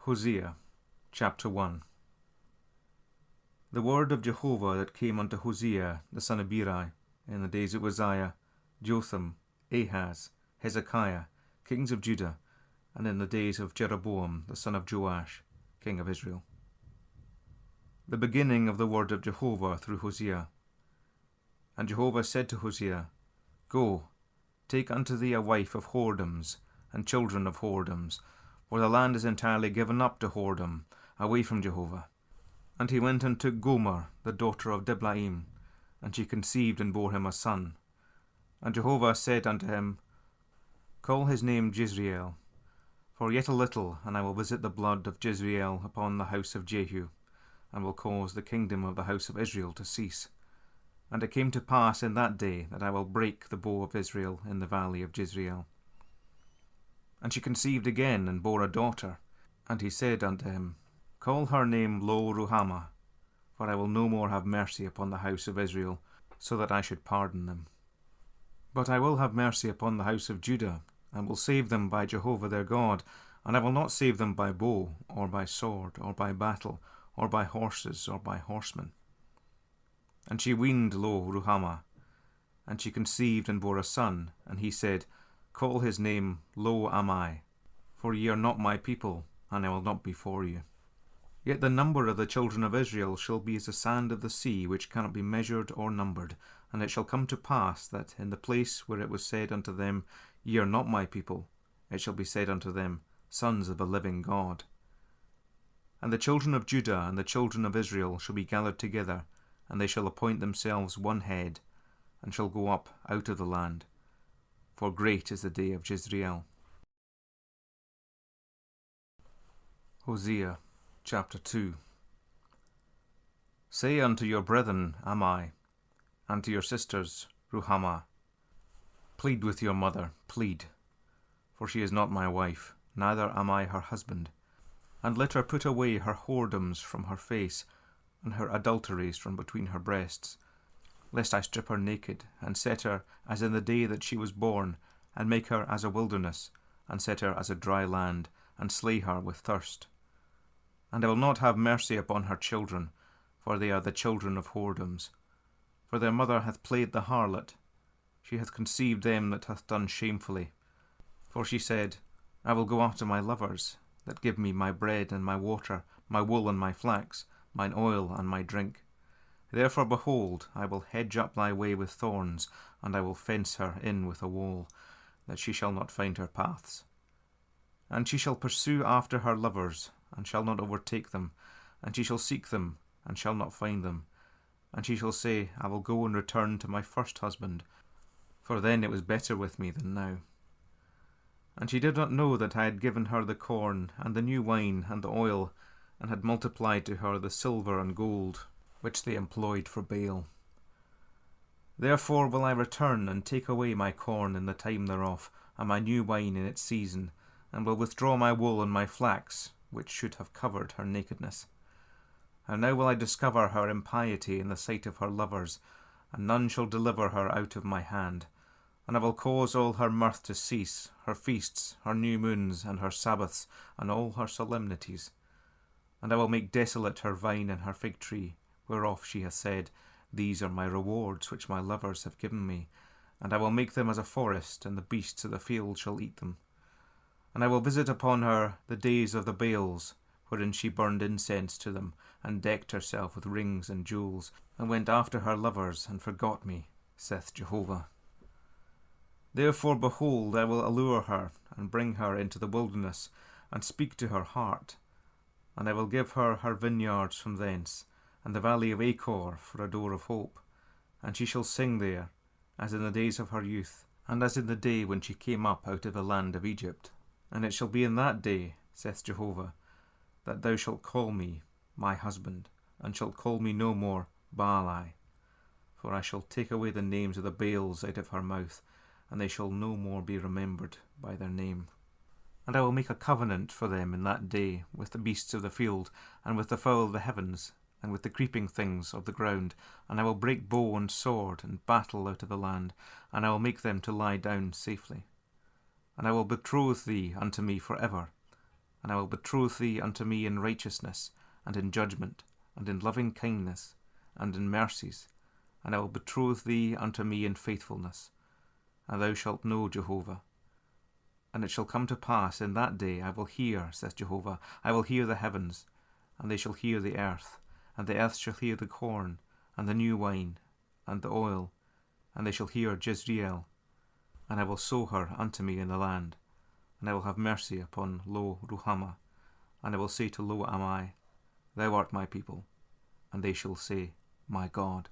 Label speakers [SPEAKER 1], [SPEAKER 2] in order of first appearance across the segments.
[SPEAKER 1] Hosea chapter 1. The word of Jehovah that came unto Hosea the son of Beeri in the days of Uzziah, Jotham, Ahaz, Hezekiah, kings of Judah, and in the days of Jeroboam the son of Joash, king of Israel. The beginning of the word of Jehovah through Hosea. And Jehovah said to Hosea, Go, take unto thee a wife of whoredoms, and children of whoredoms, for the land is entirely given up to whoredom, away from Jehovah. And he went and took Gomer, the daughter of Diblaim, and she conceived and bore him a son. And Jehovah said unto him, Call his name Jezreel, for yet a little, and I will visit the blood of Jezreel upon the house of Jehu, and will cause the kingdom of the house of Israel to cease. And it came to pass in that day that I will break the bow of Israel in the valley of Jezreel. And she conceived again, and bore a daughter. And he said unto him, Call her name Lo-ruhamah, for I will no more have mercy upon the house of Israel, so that I should pardon them. But I will have mercy upon the house of Judah, and will save them by Jehovah their God, and I will not save them by bow, or by sword, or by battle, or by horses, or by horsemen. And she weaned Lo-ruhamah, and she conceived and bore a son, and he said, Call his name Lo-ammi, for ye are not my people, and I will not be for you. Yet the number of the children of Israel shall be as the sand of the sea, which cannot be measured or numbered. And it shall come to pass that in the place where it was said unto them, Ye are not my people, it shall be said unto them, Sons of the living God. And the children of Judah and the children of Israel shall be gathered together, and they shall appoint themselves one head, and shall go up out of the land. For great is the day of Jezreel. Hosea chapter 2. Say unto your brethren, Ammi, and to your sisters, Ruhamah, Plead with your mother, plead, for she is not my wife, neither am I her husband. And let her put away her whoredoms from her face, and her adulteries from between her breasts, lest I strip her naked, and set her as in the day that she was born, and make her as a wilderness, and set her as a dry land, and slay her with thirst. And I will not have mercy upon her children, for they are the children of whoredoms. For their mother hath played the harlot, she hath conceived them that hath done shamefully. For she said, I will go after my lovers, that give me my bread and my water, my wool and my flax, mine oil and my drink. Therefore, behold, I will hedge up thy way with thorns, and I will fence her in with a wall, that she shall not find her paths. And she shall pursue after her lovers, and shall not overtake them, and she shall seek them, and shall not find them. And she shall say, I will go and return to my first husband, for then it was better with me than now. And she did not know that I had given her the corn, and the new wine, and the oil, and had multiplied to her the silver and gold, which they employed for Baal. Therefore will I return, and take away my corn in the time thereof, and my new wine in its season, and will withdraw my wool and my flax, which should have covered her nakedness. And now will I discover her impiety in the sight of her lovers, and none shall deliver her out of my hand. And I will cause all her mirth to cease, her feasts, her new moons, and her Sabbaths, and all her solemnities. And I will make desolate her vine and her fig tree, whereof she hath said, These are my rewards which my lovers have given me, and I will make them as a forest, and the beasts of the field shall eat them. And I will visit upon her the days of the Baals, wherein she burned incense to them, and decked herself with rings and jewels, and went after her lovers, and forgot me, saith Jehovah. Therefore, behold, I will allure her, and bring her into the wilderness, and speak to her heart. And I will give her her vineyards from thence, and the valley of Achor for a door of hope. And she shall sing there, as in the days of her youth, and as in the day when she came up out of the land of Egypt. And it shall be in that day, saith Jehovah, that thou shalt call me my husband, and shalt call me no more Baali. For I shall take away the names of the Baals out of her mouth, and they shall no more be remembered by their name. And I will make a covenant for them in that day with the beasts of the field, and with the fowl of the heavens, and with the creeping things of the ground. And I will break bow and sword and battle out of the land, and I will make them to lie down safely. And I will betroth thee unto me for ever, and I will betroth thee unto me in righteousness, and in judgment, and in loving kindness, and in mercies, and I will betroth thee unto me in faithfulness. And thou shalt know Jehovah. And it shall come to pass in that day, I will hear, saith Jehovah, I will hear the heavens, and they shall hear the earth, and the earth shall hear the corn, and the new wine, and the oil, and they shall hear Jezreel. And I will sow her unto me in the land, and I will have mercy upon Lo Ruhamah, and I will say to Lo Ammi, Thou art my people, and they shall say, My God.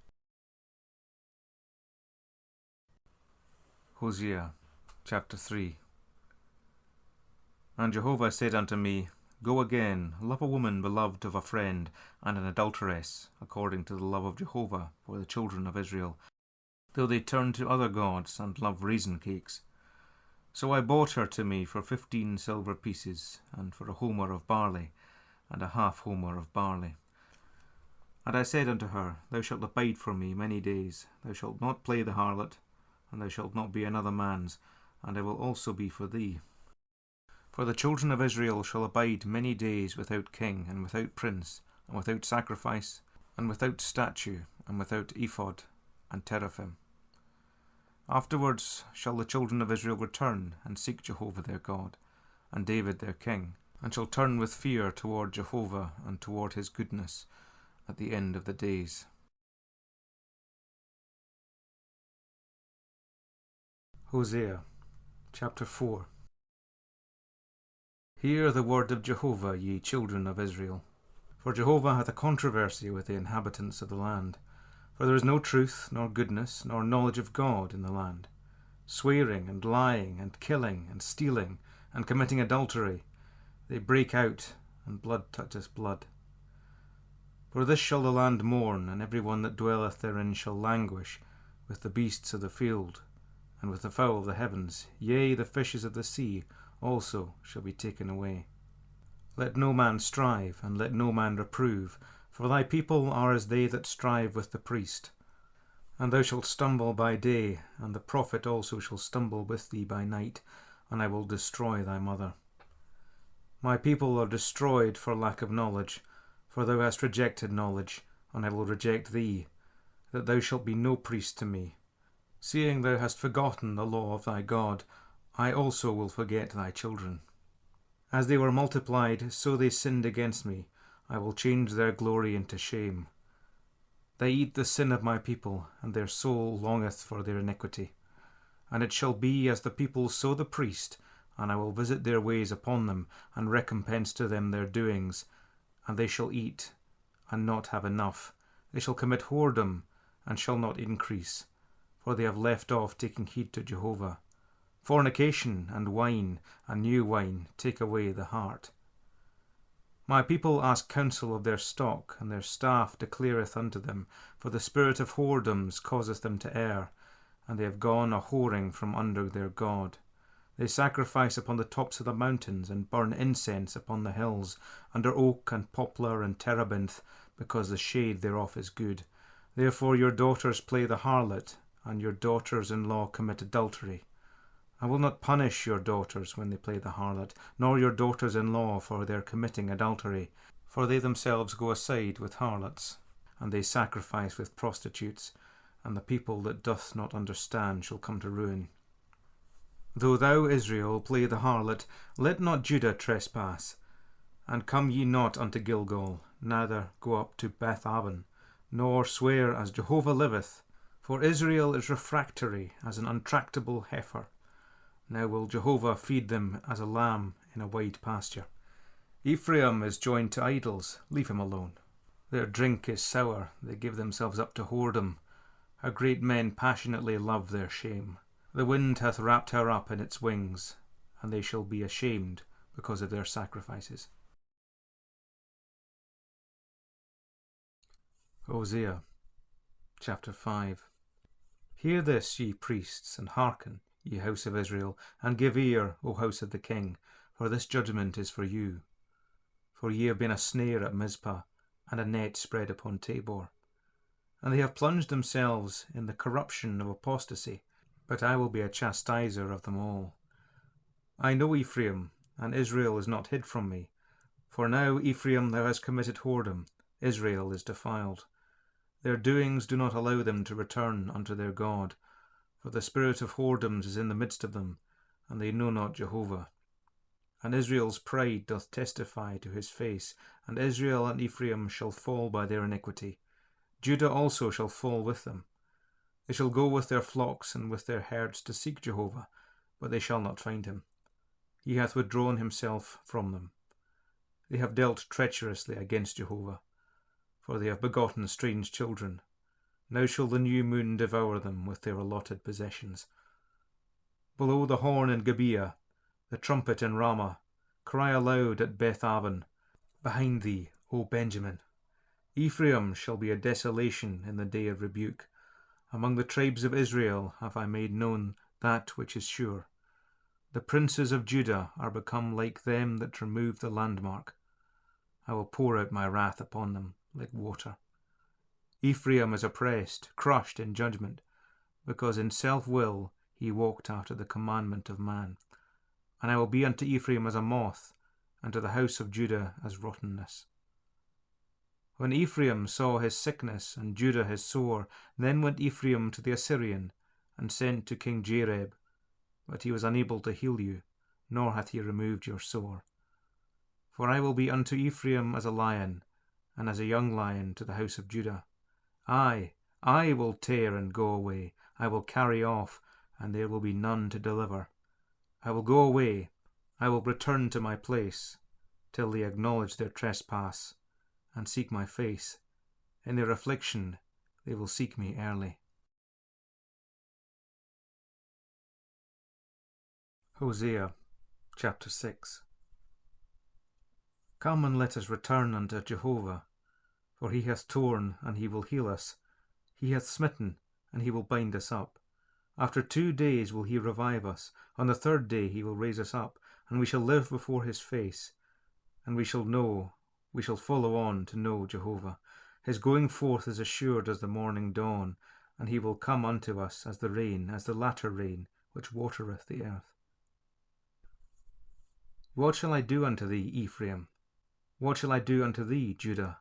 [SPEAKER 1] Hosea chapter 3. And Jehovah said unto me, Go again, love a woman beloved of a friend, and an adulteress, according to the love of Jehovah for the children of Israel, though they turn to other gods and love raisin cakes. So I bought her to me for 15 silver pieces, and for a homer of barley, and a half homer of barley. And I said unto her, Thou shalt abide for me many days, thou shalt not play the harlot, and thou shalt not be another man's, and I will also be for thee. For the children of Israel shall abide many days without king, and without prince, and without sacrifice, and without statue, and without ephod, and teraphim. Afterwards shall the children of Israel return, and seek Jehovah their God, and David their king, and shall turn with fear toward Jehovah, and toward his goodness, at the end of the days. Hosea chapter 4. Hear the word of Jehovah, ye children of Israel. For Jehovah hath a controversy with the inhabitants of the land. For there is no truth, nor goodness, nor knowledge of God in the land. Swearing, and lying, and killing, and stealing, and committing adultery, they break out, and blood toucheth blood. For this shall the land mourn, and every one that dwelleth therein shall languish, with the beasts of the field, and with the fowl of the heavens, yea, the fishes of the sea also shall be taken away. Let no man strive, and let no man reprove, for thy people are as they that strive with the priest. And thou shalt stumble by day, and the prophet also shall stumble with thee by night, and I will destroy thy mother. My people are destroyed for lack of knowledge, for thou hast rejected knowledge, and I will reject thee, that thou shalt be no priest to me. Seeing thou hast forgotten the law of thy God, I also will forget thy children. As they were multiplied, so they sinned against me. I will change their glory into shame. They eat the sin of my people, and their soul longeth for their iniquity. And it shall be as the people sow the priest, and I will visit their ways upon them, and recompense to them their doings. And they shall eat, and not have enough. They shall commit whoredom, and shall not increase, for they have left off taking heed to Jehovah. Fornication and wine and new wine take away the heart. My people ask counsel of their stock, and their staff declareth unto them, for the spirit of whoredoms causeth them to err, and they have gone a whoring from under their God. They sacrifice upon the tops of the mountains, and burn incense upon the hills, under oak and poplar and terebinth, because the shade thereof is good. Therefore your daughters play the harlot, and your daughters-in-law commit adultery. I will not punish your daughters when they play the harlot, nor your daughters-in-law for their committing adultery, for they themselves go aside with harlots, and they sacrifice with prostitutes, and the people that doth not understand shall come to ruin. Though thou, Israel, play the harlot, let not Judah trespass. And come ye not unto Gilgal, neither go up to Beth-aven, nor swear as Jehovah liveth, for Israel is refractory as an untractable heifer. Now will Jehovah feed them as a lamb in a wide pasture. Ephraim is joined to idols, leave him alone. Their drink is sour, they give themselves up to whoredom. Her great men passionately love their shame. The wind hath wrapped her up in its wings, and they shall be ashamed because of their sacrifices. Hosea chapter 5. Hear this, ye priests, and hearken, ye house of Israel, and give ear, O house of the king, for this judgment is for you. For ye have been a snare at Mizpah, and a net spread upon Tabor. And they have plunged themselves in the corruption of apostasy, but I will be a chastiser of them all. I know Ephraim, and Israel is not hid from me. For now, Ephraim, thou hast committed whoredom, Israel is defiled. Their doings do not allow them to return unto their God, for the spirit of whoredoms is in the midst of them, and they know not Jehovah. And Israel's pride doth testify to his face, and Israel and Ephraim shall fall by their iniquity. Judah also shall fall with them. They shall go with their flocks and with their herds to seek Jehovah, but they shall not find him. He hath withdrawn himself from them. They have dealt treacherously against Jehovah, for they have begotten strange children. Now shall the new moon devour them with their allotted possessions. Blow the horn in Gibeah, the trumpet in Ramah. Cry aloud at Beth-aven. Behind thee, O Benjamin. Ephraim shall be a desolation in the day of rebuke. Among the tribes of Israel have I made known that which is sure. The princes of Judah are become like them that remove the landmark. I will pour out my wrath upon them like water. Ephraim is oppressed, crushed in judgment, because in self-will he walked after the commandment of man. And I will be unto Ephraim as a moth, and to the house of Judah as rottenness. When Ephraim saw his sickness and Judah his sore, then went Ephraim to the Assyrian, and sent to King Jareb. But he was unable to heal you, nor hath he removed your sore. For I will be unto Ephraim as a lion, and as a young lion to the house of Judah. I will tear and go away, I will carry off, and there will be none to deliver. I will go away, I will return to my place, till they acknowledge their trespass, and seek my face. In their affliction they will seek me early. Hosea chapter 6. Come and let us return unto Jehovah, for he hath torn, and he will heal us. He hath smitten, and he will bind us up. After 2 days will he revive us. On the 3rd day he will raise us up, and we shall live before his face. And we shall follow on to know Jehovah. His going forth is assured as the morning dawn, and he will come unto us as the rain, as the latter rain, which watereth the earth. What shall I do unto thee, Ephraim? What shall I do unto thee, Judah?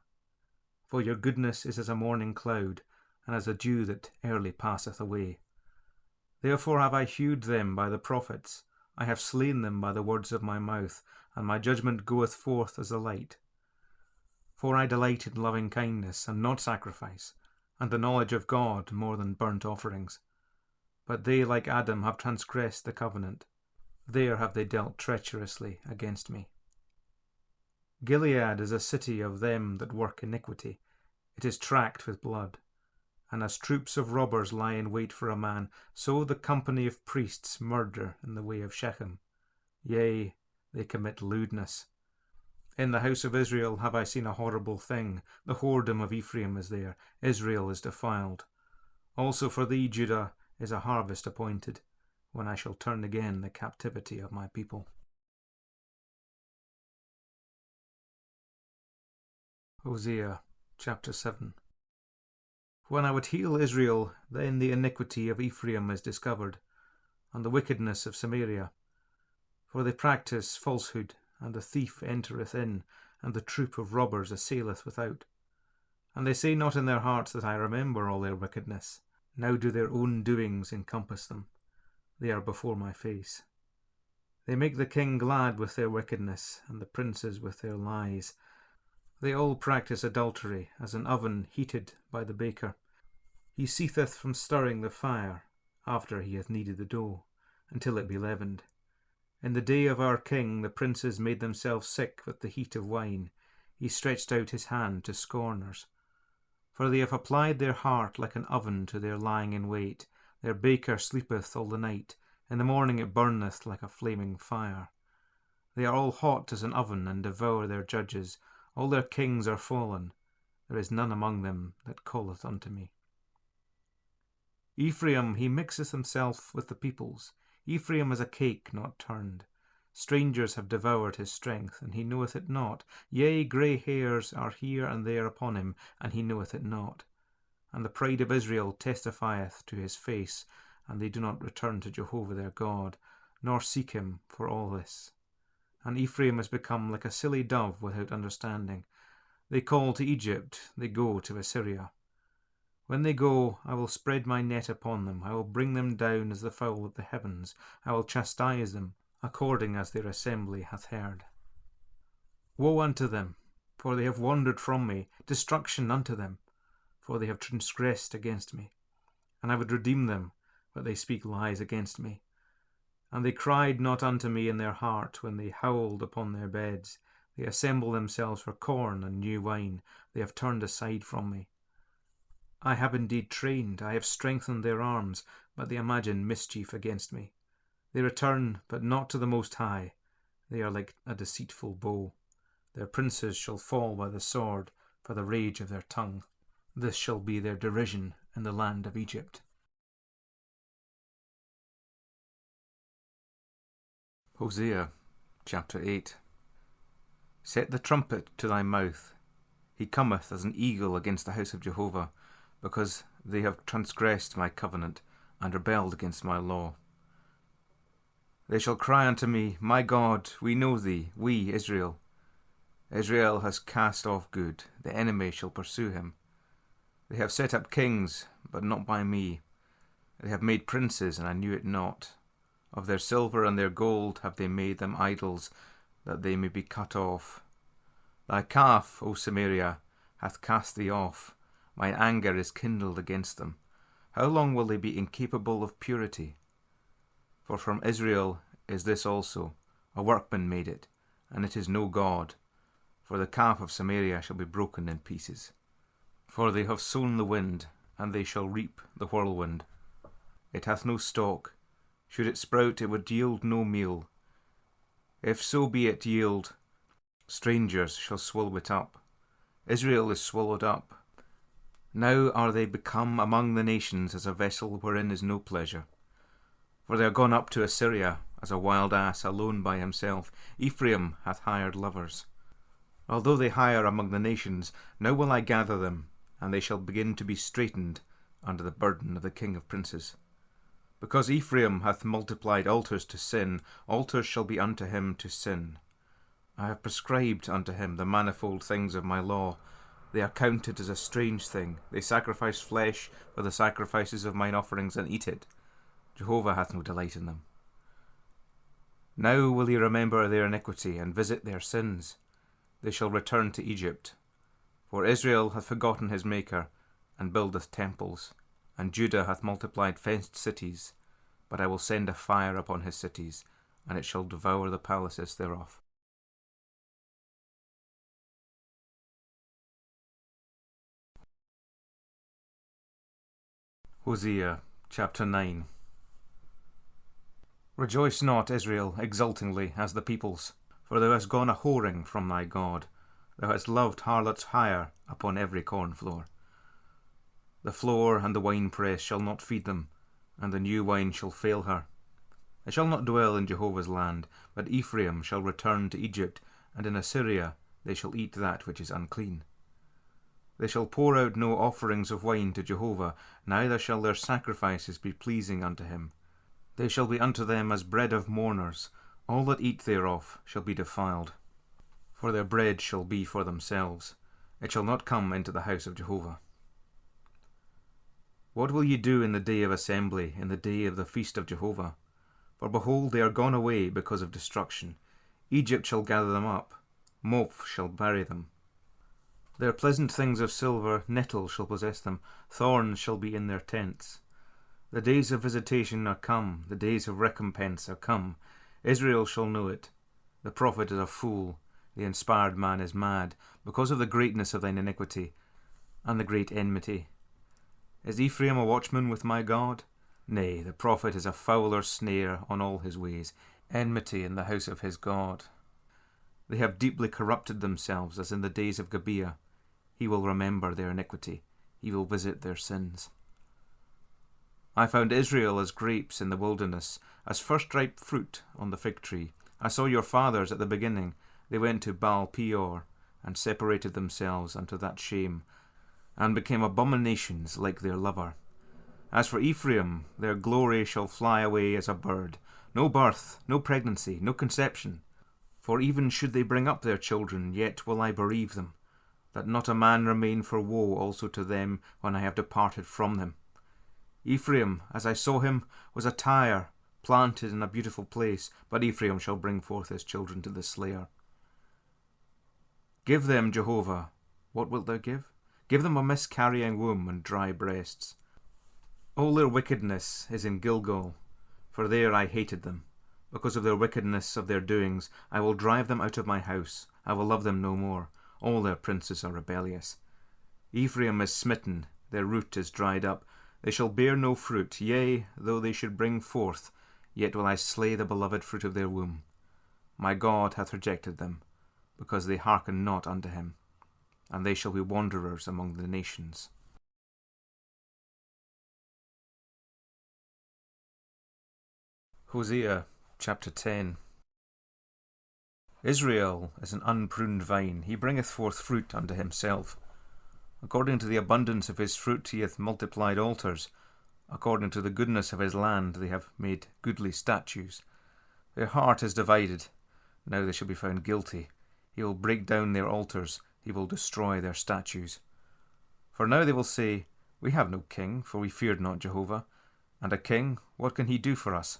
[SPEAKER 1] For your goodness is as a morning cloud, and as a dew that early passeth away. Therefore have I hewed them by the prophets, I have slain them by the words of my mouth, and my judgment goeth forth as the light. For I delight in loving kindness, and not sacrifice, and the knowledge of God more than burnt offerings. But they, like Adam, have transgressed the covenant. There have they dealt treacherously against me. Gilead is a city of them that work iniquity. It is tracked with blood. And as troops of robbers lie in wait for a man, so the company of priests murder in the way of Shechem. Yea, they commit lewdness. In the house of Israel have I seen a horrible thing. The whoredom of Ephraim is there. Israel is defiled. Also for thee, Judah, is a harvest appointed, when I shall turn again the captivity of my people. Hosea chapter 7. When I would heal Israel, then the iniquity of Ephraim is discovered, and the wickedness of Samaria. For they practise falsehood, and the thief entereth in, and the troop of robbers assaileth without. And they say not in their hearts that I remember all their wickedness. Now do their own doings encompass them. They are before my face. They make the king glad with their wickedness, and the princes with their lies. They all practise adultery, as an oven heated by the baker. He ceaseth from stirring the fire, after he hath kneaded the dough, until it be leavened. In the day of our king the princes made themselves sick with the heat of wine. He stretched out his hand to scorners. For they have applied their heart like an oven to their lying in wait. Their baker sleepeth all the night. In the morning it burneth like a flaming fire. They are all hot as an oven, and devour their judges. All their kings are fallen. There is none among them that calleth unto me. Ephraim, he mixeth himself with the peoples. Ephraim is a cake not turned. Strangers have devoured his strength, and he knoweth it not. Yea, grey hairs are here and there upon him, and he knoweth it not. And the pride of Israel testifieth to his face, and they do not return to Jehovah their God, nor seek him for all this. and Ephraim has become like a silly dove without understanding. They call to Egypt, they go to Assyria. When they go, I will spread my net upon them. I will bring them down as the fowl of the heavens. I will chastise them, according as their assembly hath heard. Woe unto them, for they have wandered from me. Destruction unto them, for they have transgressed against me. And I would redeem them, but they speak lies against me. And they cried not unto me in their heart when they howled upon their beds. They assemble themselves for corn and new wine. They have turned aside from me. I have indeed trained, I have strengthened their arms, but they imagine mischief against me. They return, but not to the Most High. They are like a deceitful bow. Their princes shall fall by the sword, for the rage of their tongue. This shall be their derision in the land of Egypt. Hosea chapter 8. Set the trumpet to thy mouth. He cometh as an eagle against the house of Jehovah, because they have transgressed my covenant, and rebelled against my law. They shall cry unto me, My God, we know thee, we, Israel. Israel has cast off good, the enemy shall pursue him. They have set up kings, but not by me. They have made princes, and I knew it not. Of their silver and their gold have they made them idols, that they may be cut off. Thy calf, O Samaria, hath cast thee off. Mine anger is kindled against them. How long will they be incapable of purity? For from Israel is this also, a workman made it, and it is no God. For the calf of Samaria shall be broken in pieces. For they have sown the wind, and they shall reap the whirlwind. It hath no stalk. Should it sprout, it would yield no meal. If so be it yield, strangers shall swallow it up. Israel is swallowed up. Now are they become among the nations as a vessel wherein is no pleasure. For they are gone up to Assyria, as a wild ass alone by himself. Ephraim hath hired lovers. Although they hire among the nations, now will I gather them, and they shall begin to be straitened under the burden of the King of princes. Because Ephraim hath multiplied altars to sin, altars shall be unto him to sin. I have prescribed unto him the manifold things of my law. They are counted as a strange thing. They sacrifice flesh for the sacrifices of mine offerings, and eat it. Jehovah hath no delight in them. Now will he remember their iniquity, and visit their sins. They shall return to Egypt. For Israel hath forgotten his Maker, and buildeth temples, and Judah hath multiplied fenced cities. But I will send a fire upon his cities, and it shall devour the palaces thereof. Hosea chapter 9. Rejoice not, Israel, exultingly as the peoples, for thou hast gone a whoring from thy God. Thou hast loved harlots hire upon every corn floor. The floor and the winepress shall not feed them, and the new wine shall fail her. They shall not dwell in Jehovah's land, but Ephraim shall return to Egypt, and in Assyria they shall eat that which is unclean. They shall pour out no offerings of wine to Jehovah, neither shall their sacrifices be pleasing unto him. They shall be unto them as bread of mourners. All that eat thereof shall be defiled. For their bread shall be for themselves. It shall not come into the house of Jehovah. What will ye do in the day of assembly, in the day of the feast of Jehovah? For behold, they are gone away because of destruction. Egypt shall gather them up. Moph shall bury them. Their pleasant things of silver, nettles shall possess them. Thorns shall be in their tents. The days of visitation are come. The days of recompense are come. Israel shall know it. The prophet is a fool. The inspired man is mad, because of the greatness of thine iniquity, and the great enmity. Is Ephraim a watchman with my God? Nay, the prophet is a fowler's snare on all his ways, enmity in the house of his God. They have deeply corrupted themselves, as in the days of Gibeah. He will remember their iniquity. He will visit their sins. I found Israel as grapes in the wilderness, as first-ripe fruit on the fig tree. I saw your fathers at the beginning. They went to Baal Peor, and separated themselves unto that shame, and became abominations like their lover. As for Ephraim, their glory shall fly away as a bird. No birth, no pregnancy, no conception. For even should they bring up their children, yet will I bereave them, that not a man remain for woe also to them when I have departed from them. Ephraim, as I saw him, was a Tyre, planted in a beautiful place, but Ephraim shall bring forth his children to the slayer. Give them, Jehovah, what wilt thou give? Give them a miscarrying womb and dry breasts. All their wickedness is in Gilgal, for there I hated them. Because of their wickedness of their doings, I will drive them out of my house. I will love them no more. All their princes are rebellious. Ephraim is smitten, their root is dried up. They shall bear no fruit, yea, though they should bring forth, yet will I slay the beloved fruit of their womb. My God hath rejected them, because they hearken not unto him, and they shall be wanderers among the nations. Hosea chapter 10. Israel is an unpruned vine, he bringeth forth fruit unto himself. According to the abundance of his fruit he hath multiplied altars. According to the goodness of his land they have made goodly statues. Their heart is divided, now they shall be found guilty. He will break down their altars, he will destroy their statues. For now they will say, We have no king, for we feared not Jehovah. And a king, what can he do for us?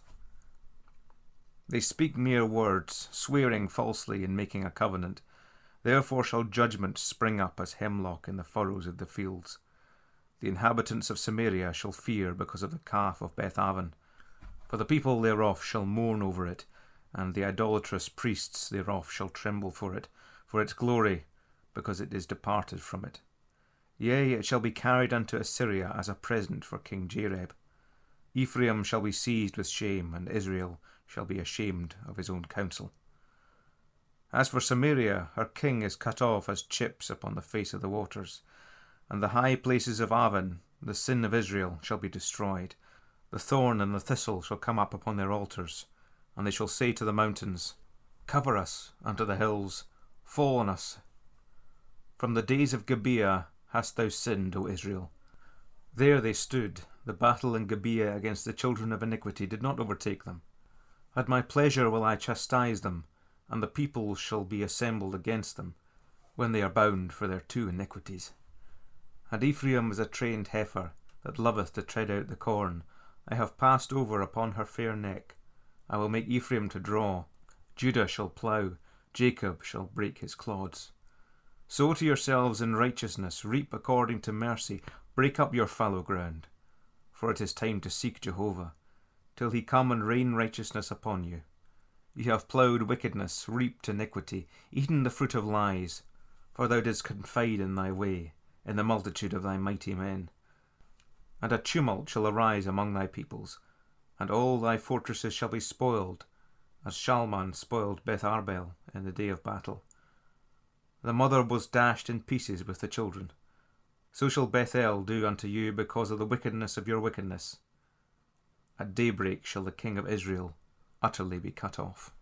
[SPEAKER 1] They speak mere words, swearing falsely and making a covenant. Therefore shall judgment spring up as hemlock in the furrows of the fields. The inhabitants of Samaria shall fear because of the calf of Beth-aven. For the people thereof shall mourn over it, and the idolatrous priests thereof shall tremble for its glory, because it is departed from it. Yea, it shall be carried unto Assyria as a present for King Jareb. Ephraim shall be seized with shame, and Israel shall be ashamed of his own counsel. As for Samaria, her king is cut off as chips upon the face of the waters, and the high places of Aven, the sin of Israel, shall be destroyed. The thorn and the thistle shall come up upon their altars, and they shall say to the mountains, Cover us, and to the hills, Fall on us. From the days of Gibeah hast thou sinned, O Israel. There they stood. The battle in Gibeah against the children of iniquity did not overtake them. At my pleasure will I chastise them, and the people shall be assembled against them, when they are bound for their two iniquities. And Ephraim is a trained heifer, that loveth to tread out the corn. I have passed over upon her fair neck. I will make Ephraim to draw. Judah shall plough, Jacob shall break his clods. Sow to yourselves in righteousness, reap according to mercy, break up your fallow ground. For it is time to seek Jehovah, till he come and rain righteousness upon you. You have ploughed wickedness, reaped iniquity, eaten the fruit of lies, for thou didst confide in thy way, in the multitude of thy mighty men. And a tumult shall arise among thy peoples, and all thy fortresses shall be spoiled, as Shalman spoiled Beth Arbel in the day of battle. The mother was dashed in pieces with the children. So shall Bethel do unto you because of the wickedness of your wickedness. At daybreak shall the king of Israel utterly be cut off.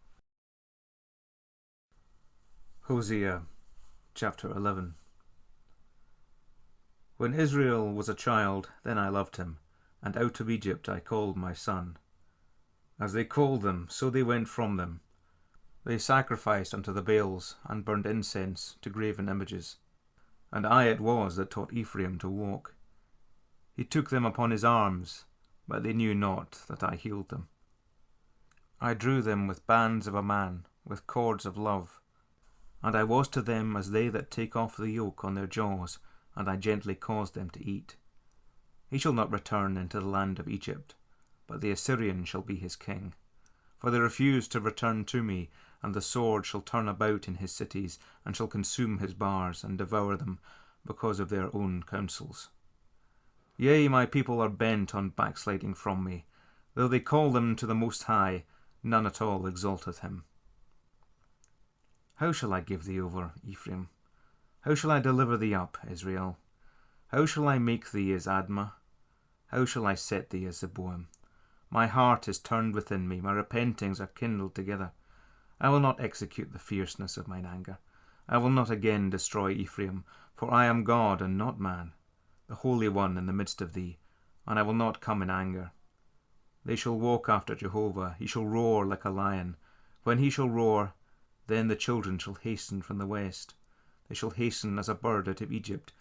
[SPEAKER 1] Hosea chapter 11. When Israel was a child, then I loved him, and out of Egypt I called my son. As they called them, so they went from them. They sacrificed unto the Baals, and burned incense to graven images. And I it was that taught Ephraim to walk. He took them upon his arms, but they knew not that I healed them. I drew them with bands of a man, with cords of love. And I was to them as they that take off the yoke on their jaws, and I gently caused them to eat. He shall not return into the land of Egypt, but the Assyrian shall be his king. For they refused to return to me, and the sword shall turn about in his cities, and shall consume his bars, and devour them, because of their own counsels. Yea, my people are bent on backsliding from me. Though they call them to the Most High, none at all exalteth him. How shall I give thee over, Ephraim? How shall I deliver thee up, Israel? How shall I make thee as Admah? How shall I set thee as Zeboim? My heart is turned within me, my repentings are kindled together. I will not execute the fierceness of mine anger. I will not again destroy Ephraim, for I am God and not man, the Holy One in the midst of thee, and I will not come in anger. They shall walk after Jehovah, he shall roar like a lion. When he shall roar, Then the children shall hasten from the west. They shall hasten as a bird out of Egypt,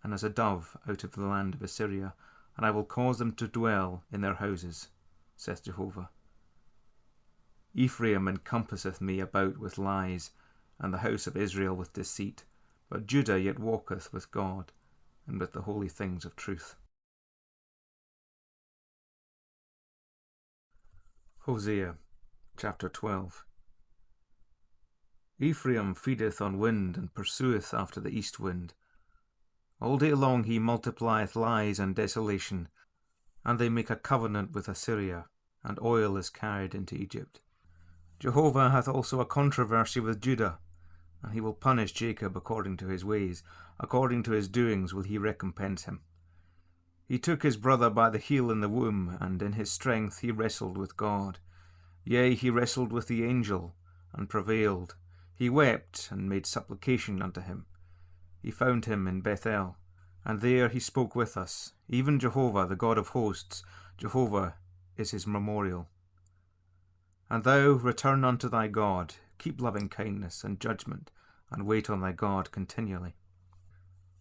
[SPEAKER 1] and as a dove out of the land of Assyria, and I will cause them to dwell in their houses, saith Jehovah. Ephraim encompasseth me about with lies, and the house of Israel with deceit, but Judah yet walketh with God, and with the holy things of truth. Hosea chapter 12. Ephraim feedeth on wind, and pursueth after the east wind. All day long he multiplieth lies and desolation, and they make a covenant with Assyria, and oil is carried into Egypt. Jehovah hath also a controversy with Judah, and he will punish Jacob according to his ways, according to his doings will he recompense him. He took his brother by the heel in the womb, and in his strength he wrestled with God. Yea, he wrestled with the angel, and prevailed. He wept, and made supplication unto him. He found him in Bethel, and there he spoke with us. Even Jehovah, the God of hosts, Jehovah is his memorial. And thou return unto thy God, keep loving kindness and judgment, and wait on thy God continually.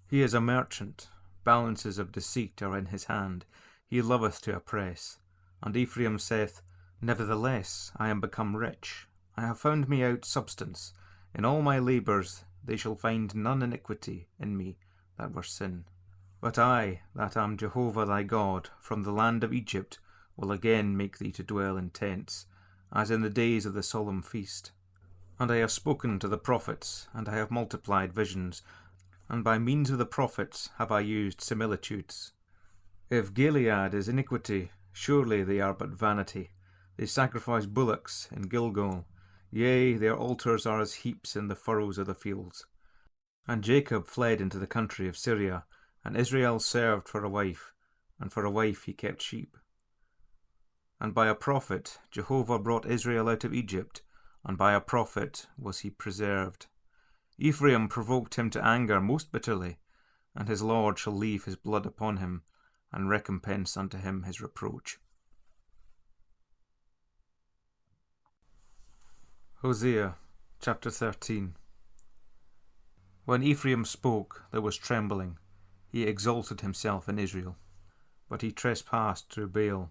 [SPEAKER 1] He is a merchant, balances of deceit are in his hand, he loveth to oppress. And Ephraim saith, Nevertheless I am become rich, I have found me out substance. In all my labours they shall find none iniquity in me that were sin. But I, that am Jehovah thy God, from the land of Egypt, will again make thee to dwell in tents, as in the days of the solemn feast. And I have spoken to the prophets, and I have multiplied visions, and by means of the prophets have I used similitudes. If Gilead is iniquity, surely they are but vanity. They sacrifice bullocks in Gilgal. Yea, their altars are as heaps in the furrows of the fields. And Jacob fled into the country of Syria, and Israel served for a wife, and for a wife he kept sheep. And by a prophet Jehovah brought Israel out of Egypt, and by a prophet was he preserved. Ephraim provoked him to anger most bitterly, and his Lord shall leave his blood upon him, and recompense unto him his reproach. Hosea chapter 13. When Ephraim spoke, there was trembling. He exalted himself in Israel. But he trespassed through Baal,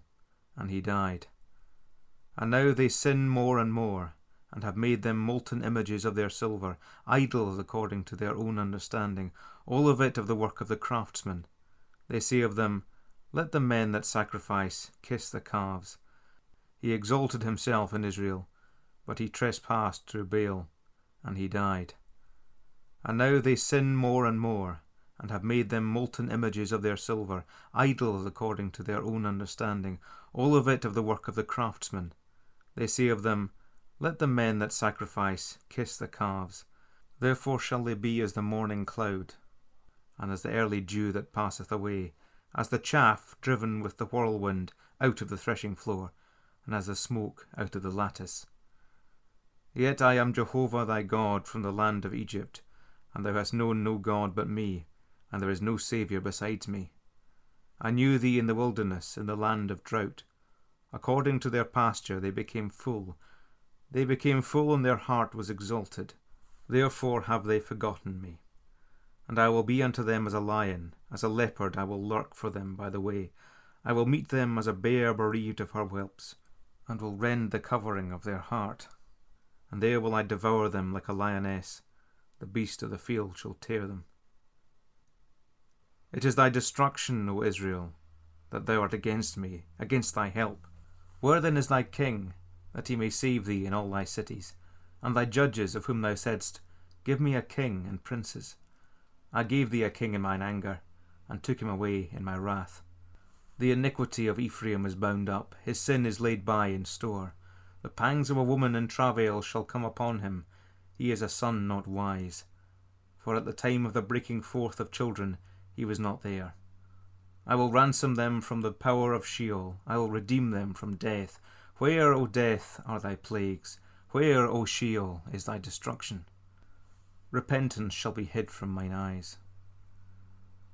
[SPEAKER 1] and he died. And now they sin more and more, and have made them molten images of their silver, idols according to their own understanding, all of it of the work of the craftsman. They say of them, Let the men that sacrifice kiss the calves. He exalted himself in Israel, but he trespassed through Baal, and he died. And now they sin more and more, and have made them molten images of their silver, idols according to their own understanding, all of it of the work of the craftsman. They say of them, Let the men that sacrifice kiss the calves. Therefore shall they be as the morning cloud, and as the early dew that passeth away, as the chaff driven with the whirlwind out of the threshing floor, and as the smoke out of the lattice. Yet I am Jehovah thy God from the land of Egypt, and thou hast known no God but me, and there is no Saviour besides me. I knew thee in the wilderness, in the land of drought. According to their pasture they became full. They became full, and their heart was exalted. Therefore have they forgotten me. And I will be unto them as a lion, as a leopard I will lurk for them by the way. I will meet them as a bear bereaved of her whelps, and will rend the covering of their heart. And there will I devour them like a lioness. The beast of the field shall tear them. It is thy destruction, O Israel, that thou art against me, against thy help. Where then is thy king, that he may save thee in all thy cities? And thy judges, of whom thou saidst, Give me a king and princes. I gave thee a king in mine anger, and took him away in my wrath. The iniquity of Ephraim is bound up, his sin is laid by in store. The pangs of a woman in travail shall come upon him. He is a son not wise. For at the time of the breaking forth of children he was not there. I will ransom them from the power of Sheol. I will redeem them from death. Where, O death, are thy plagues? Where, O Sheol, is thy destruction? Repentance shall be hid from mine eyes.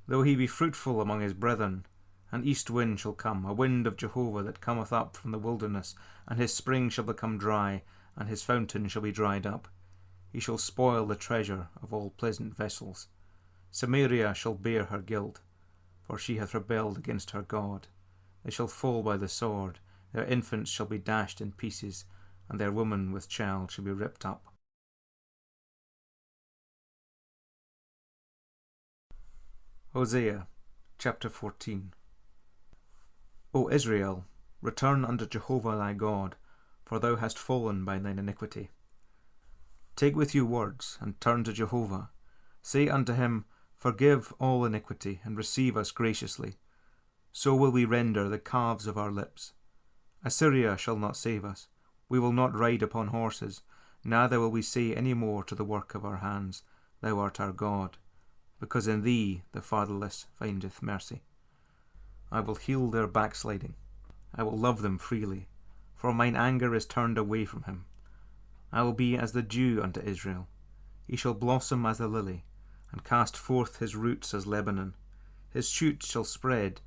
[SPEAKER 1] Though he be fruitful among his brethren, an east wind shall come, a wind of Jehovah that cometh up from the wilderness, and his spring shall become dry, and his fountain shall be dried up. He shall spoil the treasure of all pleasant vessels. Samaria shall bear her guilt, for she hath rebelled against her God. They shall fall by the sword, their infants shall be dashed in pieces, and their women with child shall be ripped up. Hosea chapter 14. O Israel, return unto Jehovah thy God, for thou hast fallen by thine iniquity. Take with you words, and turn to Jehovah. Say unto him, Forgive all iniquity, and receive us graciously. So will we render the calves of our lips. Assyria shall not save us. We will not ride upon horses, neither will we say any more to the work of our hands, Thou art our God, because in thee the fatherless findeth mercy. I will heal their backsliding. I will love them freely, for mine anger is turned away from him. I will be as the dew unto Israel. He shall blossom as the lily, and cast forth his roots as Lebanon. His shoots shall spread,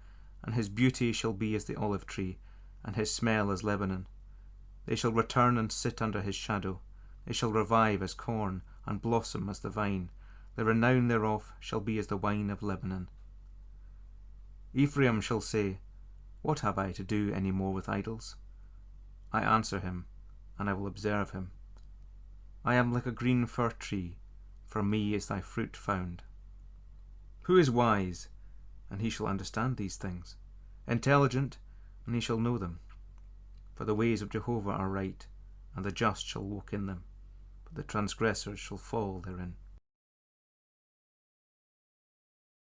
[SPEAKER 1] and his beauty shall be as the olive tree, and his smell as Lebanon. They shall return and sit under his shadow. They shall revive as corn, and blossom as the vine. The renown thereof shall be as the wine of Lebanon. Ephraim shall say, What have I to do any more with idols? I answer him, and I will observe him. I am like a green fir tree, for me is thy fruit found. Who is wise, and he shall understand these things? Intelligent, and he shall know them. For the ways of Jehovah are right, and the just shall walk in them, but the transgressors shall fall therein.